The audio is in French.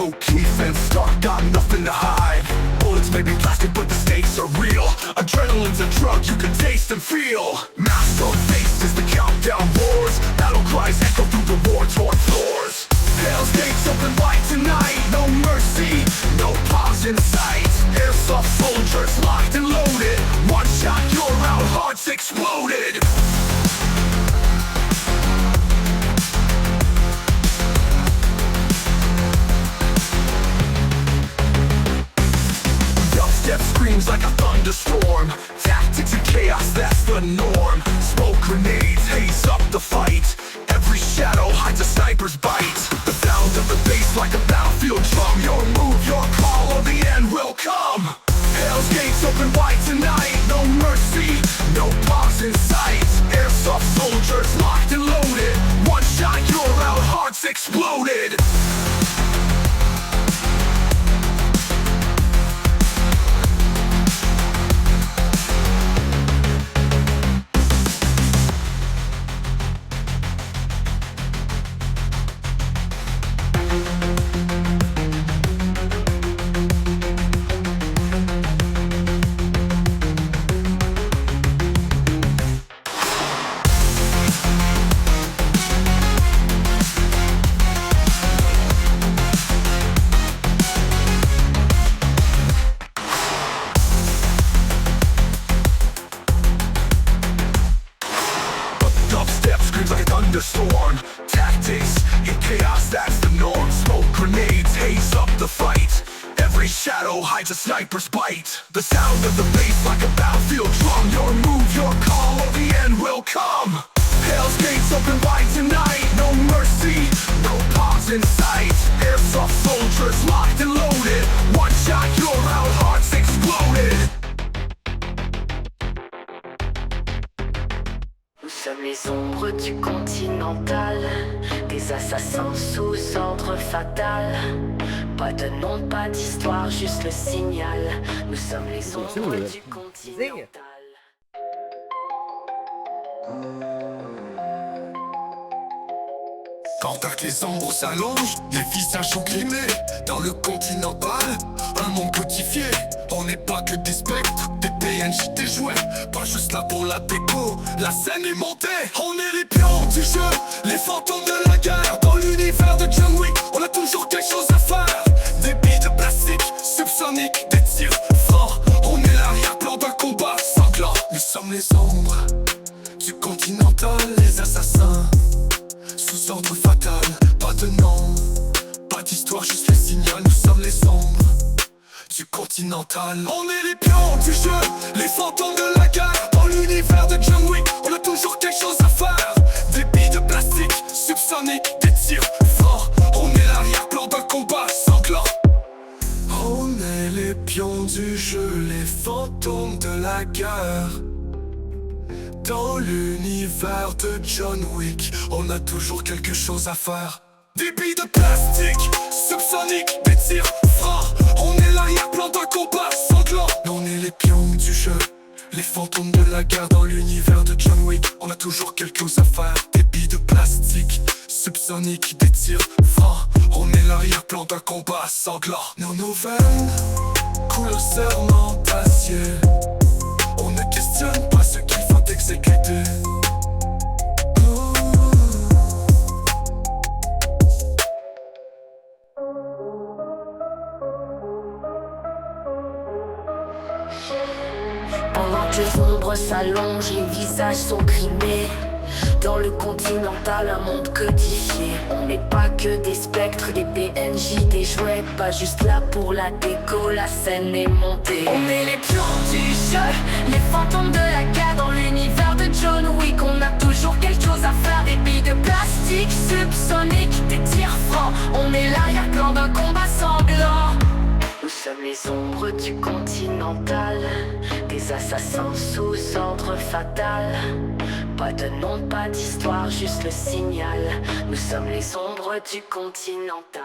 no teeth and Stark got nothing to hide. Bullets may be plastic but the stakes are real. Adrenaline's a drug you can taste and feel. Mask on face as the countdown roars. Battle cries echo through the war-torn floors. Hell's gates open wide tonight. No mercy, no pause in sight. Airsoft soldiers locked and loaded. One shot, you're out, hearts exploded. Dubstep screams like a thunderstorm. Tactics and chaos, that's the norm. Smoke grenades haze up the fight. Every shadow hides a sniper's bite. The sound of the bass like a battlefield drum. Your move, your call, or the end will come. Hell's gates open wide tonight. No mercy, no pause in sight. Airsoft soldiers locked and loaded. One shot, you're out, hearts exploded. Dubstep screams like a thunderstorm. Tactics in chaos, that's the norm. Smoke grenades haze up the fight. Every shadow hides a sniper's bite. The sound of the bass like a battlefield drum. Your move, your call, or the end will come. Hell's gates open wide tonight. No mercy, no pause in sight. Airsoft soldiers locked and loaded. One shot, you're out, hearts exploded. Nous sommes les ombres du continental, des assassins sous ordre fatal. Pas de nom, pas d'histoire, juste le signal. Nous sommes les ombres du continental. Pendant que les ombres s'allongent, les visages sont grimés. Dans le continental, un monde codifié. On n'est pas que des spectres, des PNJ, des jouets. Pas juste là pour la déco, la scène est montée. On est les pions du jeu, les fantômes de la guerre. Dans l'univers de John Wick, on a toujours quelque chose à faire. Des billes de plastique, subsoniques, des tirs forts. On est l'arrière-plan d'un combat sanglant. Nous sommes les ombres du continental, les assassins sous ordre fatal. Pas de nom, pas d'histoire, juste les signaux. Nous sommes les ombres du continental. On est les pions du jeu, les fantômes de la guerre. Dans l'univers de John Wick, on a toujours quelque chose à faire. Des billes de plastique, subsoniques, des tirs forts. On est l'arrière-plan d'un combat sanglant. On est les pions du jeu, les fantômes de la guerre. Dans l'univers de John Wick, on a toujours quelque chose à faire. Des billes de plastique, subsoniques, des tirs forts. On est l'arrière-plan d'un combat sanglant. On est les pions du jeu, les fantômes de la guerre. Dans l'univers de John Wick, on a toujours quelque chose à faire. Des billes de plastique, subsoniques, des tirs forts. On est l'arrière-plan d'un combat sanglant. Nos veines, couleur serment d'acier. On ne questionne pas ce qu'il faut exécuter. Pendant que les ombres s'allongent, les visages sont grimés. Dans le continental, un monde codifié. On n'est pas que des spectres, des PNJ, des jouets. Pas juste là pour la déco, la scène est montée. On est les pions du jeu, les fantômes de la guerre. Dans l'univers de John Wick, on a toujours quelque chose à faire. Des billes de plastique, subsoniques, des tirs francs. On est l'arrière-plan d'un combat sanglant. Nous sommes les ombres du continental, des assassins sous ordre fatal. Pas de nom, pas d'histoire, juste le signal. Nous sommes les ombres du continental.